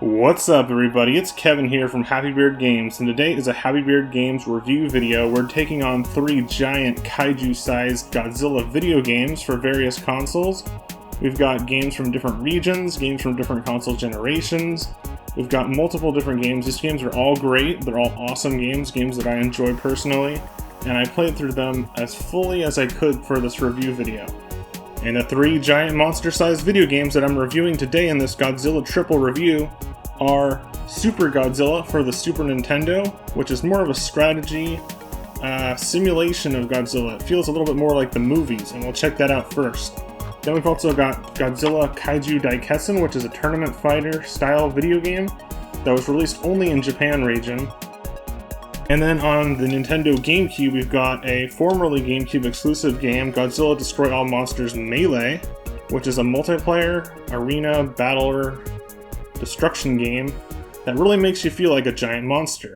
What's up everybody, it's Kevin here from Happy Beard Games, and today is a Happy Beard Games review video. We're taking on 3 giant kaiju-sized Godzilla video games for various consoles. We've got games from different regions, games from different console generations. We've got multiple different games. These games are all great, they're all awesome games that I enjoy personally, and I played through them as fully as I could for this review video. And the 3 giant monster-sized video games that I'm reviewing today in this Godzilla triple review are Super Godzilla for the Super Nintendo, which is more of a strategy simulation of Godzilla. It feels a little bit more like the movies, and we'll check that out first. Then we've also got Godzilla Kaiju Daikessen, which is a tournament fighter style video game that was released only in Japan region. And then on the Nintendo GameCube, we've got a formerly GameCube exclusive game, Godzilla Destroy All Monsters Melee, which is a multiplayer, arena, battler, destruction game that really makes you feel like a giant monster.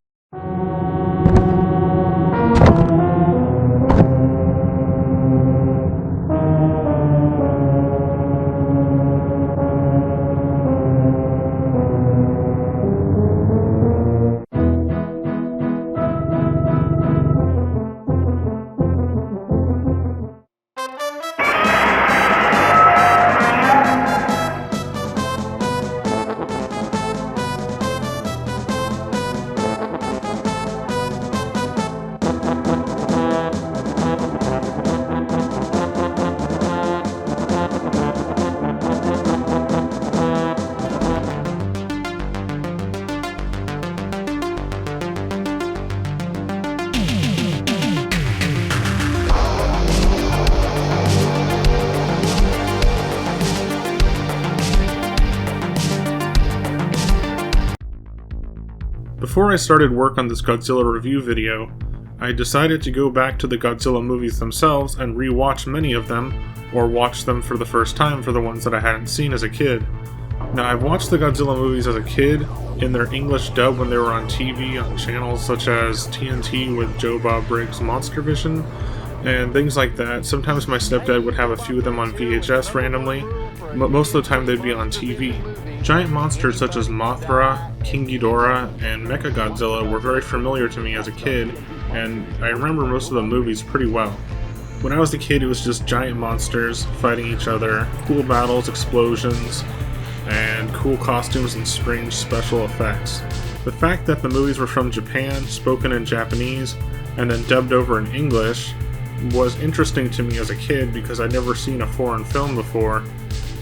Before I started work on this Godzilla review video, I decided to go back to the Godzilla movies themselves and re-watch many of them, or watch them for the first time for the ones that I hadn't seen as a kid. Now, I've watched the Godzilla movies as a kid in their English dub when they were on TV on channels such as TNT with Joe Bob Briggs' Monster Vision, and things like that. Sometimes my stepdad would have a few of them on VHS randomly, but most of the time they'd be on TV. Giant monsters such as Mothra, King Ghidorah, and Mechagodzilla were very familiar to me as a kid, and I remember most of the movies pretty well. When I was a kid, it was just giant monsters fighting each other, cool battles, explosions, and cool costumes and strange special effects. The fact that the movies were from Japan, spoken in Japanese, and then dubbed over in English was interesting to me as a kid because I'd never seen a foreign film before,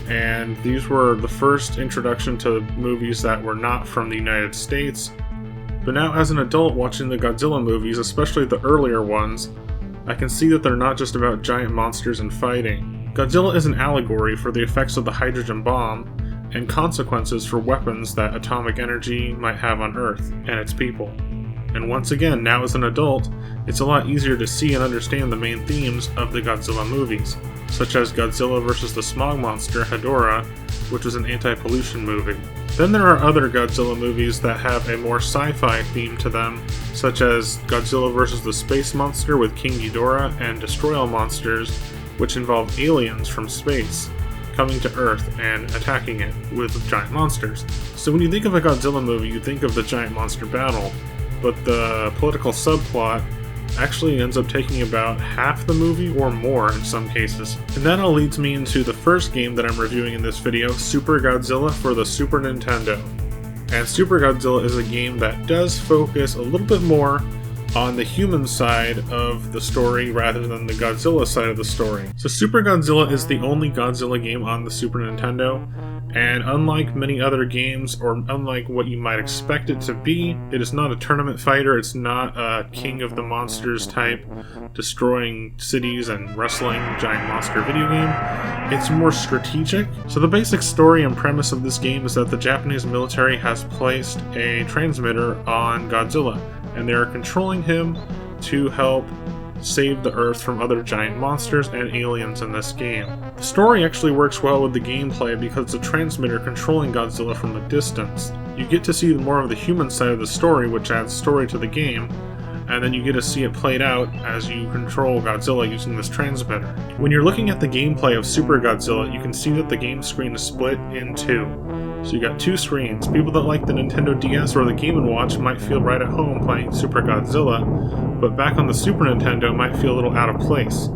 and these were the first introduction to movies that were not from the United States. But now as an adult watching the Godzilla movies, especially the earlier ones, I can see that they're not just about giant monsters and fighting. Godzilla is an allegory for the effects of the hydrogen bomb and consequences for weapons that atomic energy might have on Earth and its people. And once again, now as an adult, it's a lot easier to see and understand the main themes of the Godzilla movies, such as Godzilla vs. the Smog Monster, Hedorah, which was an anti-pollution movie. Then there are other Godzilla movies that have a more sci-fi theme to them, such as Godzilla vs. the Space Monster with King Ghidorah and Destroy All Monsters, which involve aliens from space coming to Earth and attacking it with giant monsters. So when you think of a Godzilla movie, you think of the giant monster battle, but the political subplot actually ends up taking about half the movie or more in some cases. And that all leads me into the first game that I'm reviewing in this video, Super Godzilla for the Super Nintendo. And Super Godzilla is a game that does focus a little bit more on the human side of the story rather than the Godzilla side of the story. So Super Godzilla is the only Godzilla game on the Super Nintendo, and unlike many other games, or unlike what you might expect it to be, it is not a tournament fighter, it's not a King of the Monsters type, destroying cities and wrestling giant monster video game. It's more strategic. So the basic story and premise of this game is that the Japanese military has placed a transmitter on Godzilla, and they are controlling him to help save the Earth from other giant monsters and aliens in this game. The story actually works well with the gameplay because it's a transmitter controlling Godzilla from a distance. You get to see more of the human side of the story, which adds story to the game, and then you get to see it played out as you control Godzilla using this transmitter. When you're looking at the gameplay of Super Godzilla, you can see that the game screen is split in two. So you got two screens. People that like the Nintendo DS or the Game & Watch might feel right at home playing Super Godzilla, but back on the Super Nintendo might feel a little out of place.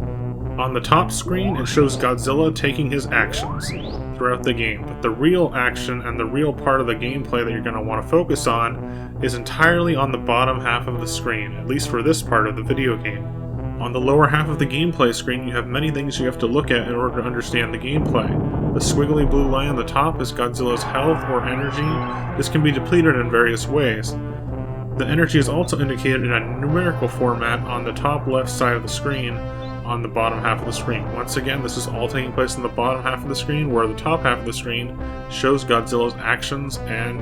On the top screen, it shows Godzilla taking his actions throughout the game, but the real action and the real part of the gameplay that you're going to want to focus on is entirely on the bottom half of the screen, at least for this part of the video game. On the lower half of the gameplay screen, you have many things you have to look at in order to understand the gameplay. The squiggly blue line on the top is Godzilla's health or energy. This can be depleted in various ways. The energy is also indicated in a numerical format on the top left side of the screen on the bottom half of the screen. Once again, this is all taking place in the bottom half of the screen, where the top half of the screen shows Godzilla's actions and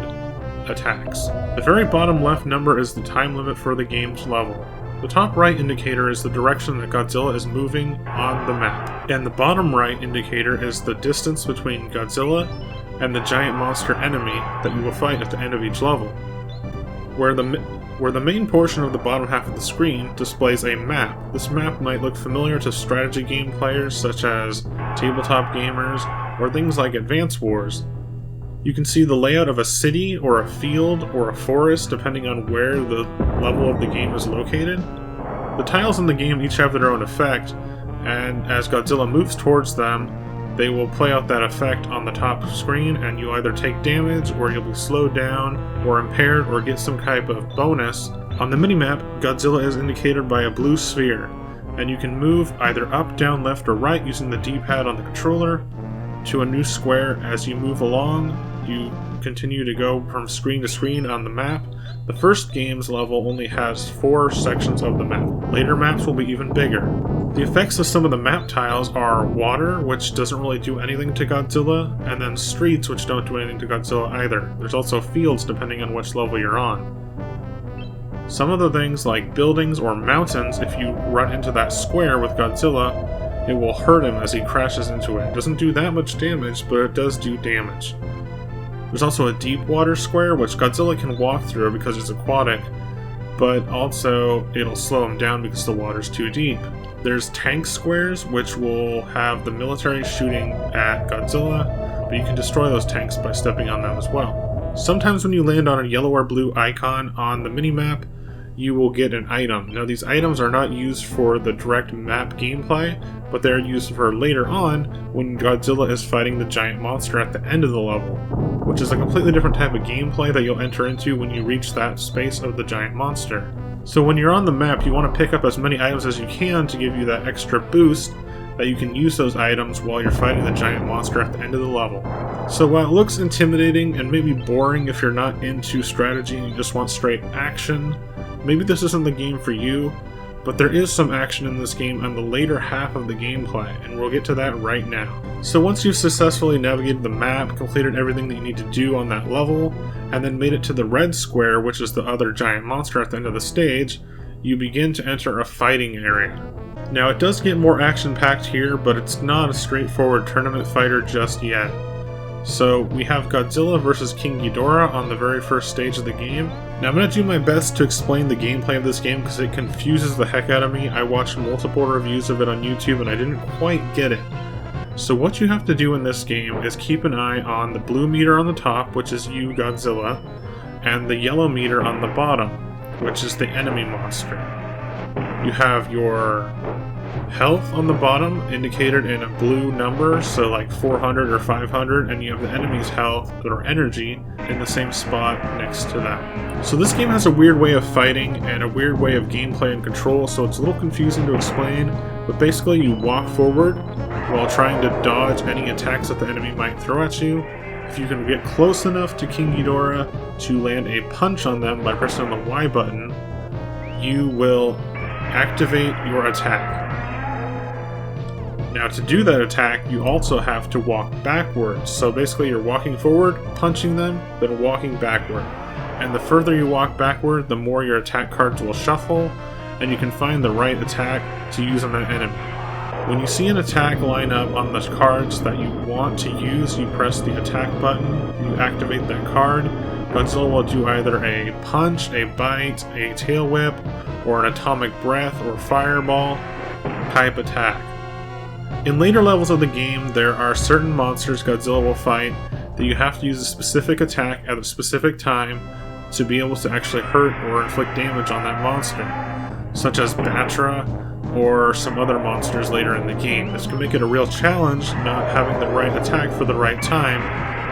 attacks. The very bottom left number is the time limit for the game's level. The top right indicator is the direction that Godzilla is moving on the map, and the bottom right indicator is the distance between Godzilla and the giant monster enemy that you will fight at the end of each level. Where the main portion of the bottom half of the screen displays a map. This map might look familiar to strategy game players such as tabletop gamers or things like Advance Wars. You can see the layout of a city or a field or a forest depending on where the level of the game is located. The tiles in the game each have their own effect, and as Godzilla moves towards them, they will play out that effect on the top screen, and you either take damage, or you'll be slowed down, or impaired, or get some type of bonus. On the minimap, Godzilla is indicated by a blue sphere, and you can move either up, down, left, or right using the D-pad on the controller to a new square. As you move along, you continue to go from screen to screen on the map. The first game's level only has 4 sections of the map. Later maps will be even bigger. The effects of some of the map tiles are water, which doesn't really do anything to Godzilla, and then streets, which don't do anything to Godzilla either. There's also fields depending on which level you're on. Some of the things like buildings or mountains, if you run into that square with Godzilla, it will hurt him as he crashes into it. It doesn't do that much damage, but it does do damage. There's also a deep water square, which Godzilla can walk through because it's aquatic, but also it'll slow him down because the water's too deep. There's tank squares, which will have the military shooting at Godzilla, but you can destroy those tanks by stepping on them as well. Sometimes when you land on a yellow or blue icon on the minimap, you will get an item. Now, these items are not used for the direct map gameplay, but they're used for later on when Godzilla is fighting the giant monster at the end of the level, which is a completely different type of gameplay that you'll enter into when you reach that space of the giant monster. So when you're on the map, you want to pick up as many items as you can to give you that extra boost that you can use those items while you're fighting the giant monster at the end of the level. So while it looks intimidating and maybe boring if you're not into strategy and you just want straight action, maybe this isn't the game for you, but there is some action in this game on the later half of the gameplay, and we'll get to that right now. So once you've successfully navigated the map, completed everything that you need to do on that level, and then made it to the red square, which is the other giant monster at the end of the stage, you begin to enter a fighting area. Now, it does get more action-packed here, but it's not a straightforward tournament fighter just yet. So we have Godzilla vs. King Ghidorah on the very first stage of the game. Now I'm going to do my best to explain the gameplay of this game because it confuses the heck out of me. I watched multiple reviews of it on YouTube and I didn't quite get it. So what you have to do in this game is keep an eye on the blue meter on the top, which is you, Godzilla, and the yellow meter on the bottom, which is the enemy monster. You have your health on the bottom indicated in a blue number, so like 400 or 500, and you have the enemy's health or energy in the same spot next to that. So this game has a weird way of fighting and a weird way of gameplay and control, so it's a little confusing to explain, but basically you walk forward while trying to dodge any attacks that the enemy might throw at you. If you can get close enough to King Ghidorah to land a punch on them by pressing on the Y button, you will activate your attack. Now, to do that attack, you also have to walk backwards. So basically you're walking forward, punching them, then walking backward. And the further you walk backward, the more your attack cards will shuffle, and you can find the right attack to use on that enemy. When you see an attack line up on the cards that you want to use, you press the attack button, you activate that card. Godzilla will do either a punch, a bite, a tail whip, or an atomic breath or fireball type attack. In later levels of the game, there are certain monsters Godzilla will fight that you have to use a specific attack at a specific time to be able to actually hurt or inflict damage on that monster, such as Batra or some other monsters later in the game. This can make it a real challenge not having the right attack for the right time,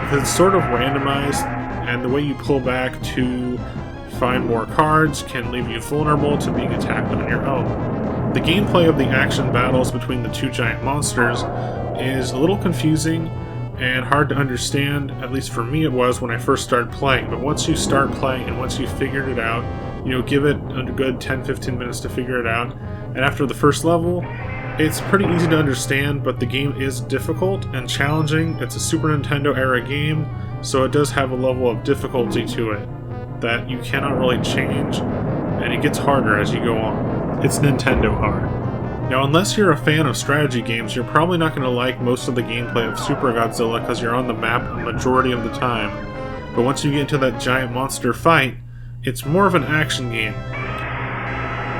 because it's sort of randomized, and the way you pull back to find more cards can leave you vulnerable to being attacked on your own. The gameplay of the action battles between the two giant monsters is a little confusing and hard to understand, at least for me it was when I first started playing, but once you start playing and once you figured it out, give it a good 10-15 minutes to figure it out, and after the first level, it's pretty easy to understand, but the game is difficult and challenging. It's a Super Nintendo era game, so it does have a level of difficulty to it that you cannot really change, and it gets harder as you go on. It's Nintendo hard. Now, unless you're a fan of strategy games, you're probably not going to like most of the gameplay of Super Godzilla because you're on the map a majority of the time. But once you get into that giant monster fight, it's more of an action game.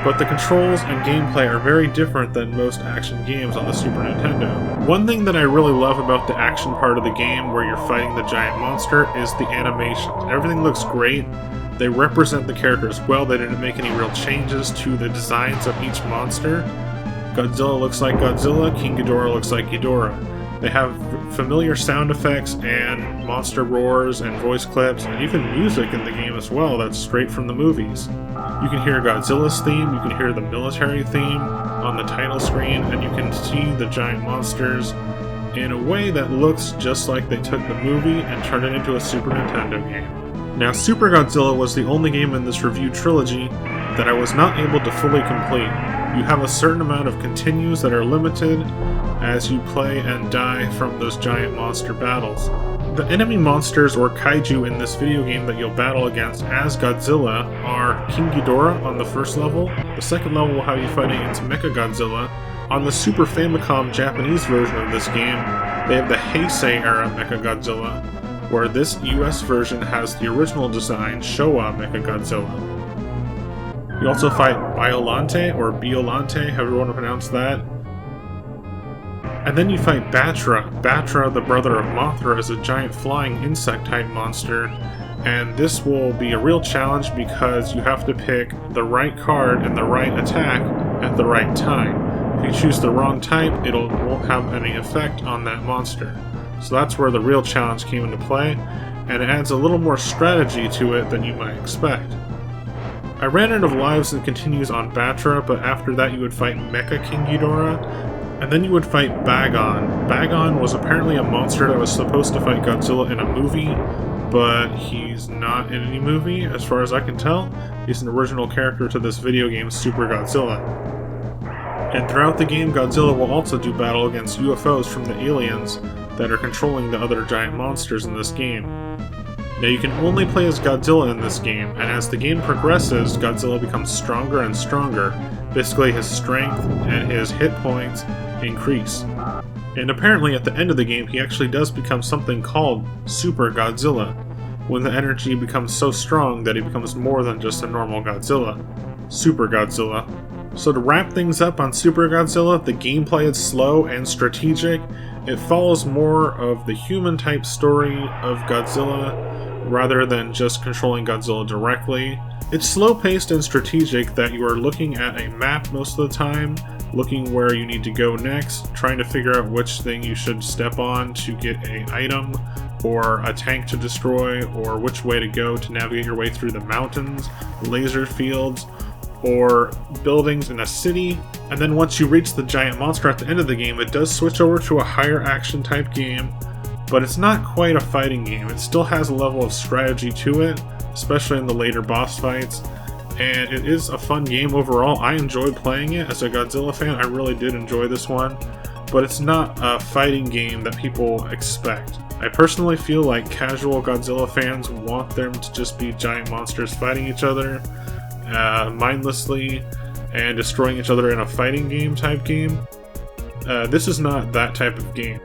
But the controls and gameplay are very different than most action games on the Super Nintendo. One thing that I really love about the action part of the game where you're fighting the giant monster is the animations. Everything looks great. They represent the characters well. They didn't make any real changes to the designs of each monster. Godzilla looks like Godzilla, King Ghidorah looks like Ghidorah. They have familiar sound effects and monster roars and voice clips and even music in the game as well that's straight from the movies. You can hear Godzilla's theme, you can hear the military theme on the title screen, and you can see the giant monsters in a way that looks just like they took the movie and turned it into a Super Nintendo game. Now, Super Godzilla was the only game in this review trilogy that I was not able to fully complete. You have a certain amount of continues that are limited as you play and die from those giant monster battles. The enemy monsters or kaiju in this video game that you'll battle against as Godzilla are King Ghidorah on the first level. The second level will have you fighting against Mechagodzilla. On the Super Famicom Japanese version of this game, they have the Heisei era Mechagodzilla, where this US version has the original design Showa Mechagodzilla. You also fight Biolante, or Biolante, however you want to pronounce that. And then you fight Batra. Batra, the brother of Mothra, is a giant flying insect-type monster, and this will be a real challenge because you have to pick the right card and the right attack at the right time. If you choose the wrong type, it won't have any effect on that monster. So that's where the real challenge came into play, and it adds a little more strategy to it than you might expect. I ran out of lives and continues on Batra, but after that you would fight Mecha King Ghidorah, and then you would fight Bagon. Bagon was apparently a monster that was supposed to fight Godzilla in a movie, but he's not in any movie, as far as I can tell. He's an original character to this video game, Super Godzilla. And throughout the game, Godzilla will also do battle against UFOs from the aliens that are controlling the other giant monsters in this game. Now, you can only play as Godzilla in this game, and as the game progresses, Godzilla becomes stronger and stronger. Basically, his strength and his hit points increase. And apparently, at the end of the game, he actually does become something called Super Godzilla, when the energy becomes so strong that he becomes more than just a normal Godzilla. Super Godzilla. So to wrap things up on Super Godzilla, the gameplay is slow and strategic. It follows more of the human-type story of Godzilla, rather than just controlling Godzilla directly. It's slow-paced and strategic that you are looking at a map most of the time, looking where you need to go next, trying to figure out which thing you should step on to get an item, or a tank to destroy, or which way to go to navigate your way through the mountains, laser fields, or buildings in a city. And then once you reach the giant monster at the end of the game, it does switch over to a higher action type game, but it's not quite a fighting game. It still has a level of strategy to it, especially in the later boss fights, and it is a fun game overall. I enjoyed playing it. As a Godzilla fan, I really did enjoy this one, but it's not a fighting game that people expect. I personally feel like casual Godzilla fans want them to just be giant monsters fighting each other mindlessly and destroying each other in a fighting game type game. This is not that type of game.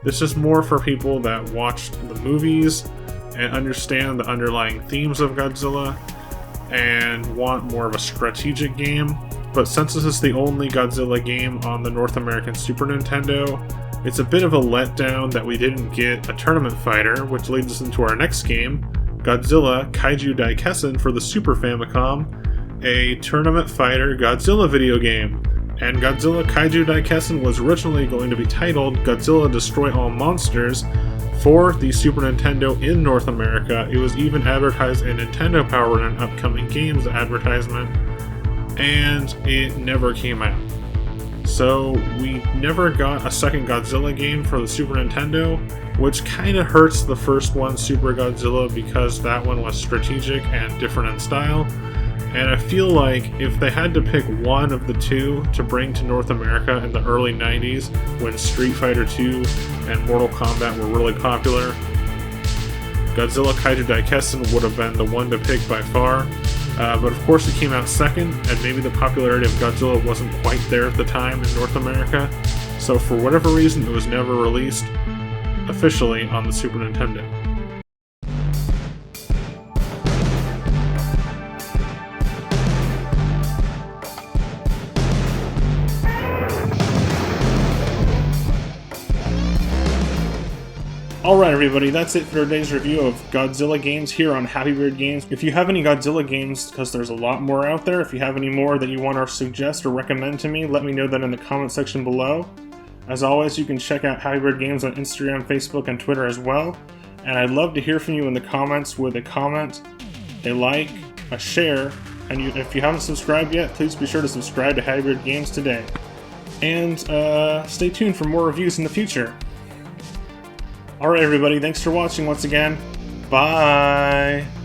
This is more for people that watched the movies and understand the underlying themes of Godzilla and want more of a strategic game. But since this is the only Godzilla game on the North American Super Nintendo, it's a bit of a letdown that we didn't get a tournament fighter, which leads us into our next game, Godzilla Kaiju Daikessen for the Super Famicom, a tournament fighter Godzilla video game. And Godzilla Kaiju Daikessen was originally going to be titled Godzilla Destroy All Monsters for the Super Nintendo in North America. It was even advertised in Nintendo Power in an upcoming games advertisement, and it never came out. So we never got a second Godzilla game for the Super Nintendo, which kind of hurts the first one, Super Godzilla, because that one was strategic and different in style. And I feel like if they had to pick one of the two to bring to North America in the early 90s, when Street Fighter II and Mortal Kombat were really popular, Godzilla Kaiju Daikessen would have been the one to pick by far. But of course it came out second, and maybe the popularity of Godzilla wasn't quite there at the time in North America, so for whatever reason it was never released officially on the Super Nintendo. Alright everybody, that's it for today's review of Godzilla games here on Happy Beard Games. If you have any Godzilla games, because there's a lot more out there, if you have any more that you want to suggest or recommend to me, let me know that in the comment section below. As always, you can check out Happy Beard Games on Instagram, Facebook, and Twitter as well. And I'd love to hear from you in the comments with a comment, a like, a share, and if you haven't subscribed yet, please be sure to subscribe to Happy Beard Games today. And stay tuned for more reviews in the future. Alright everybody, thanks for watching once again. Bye!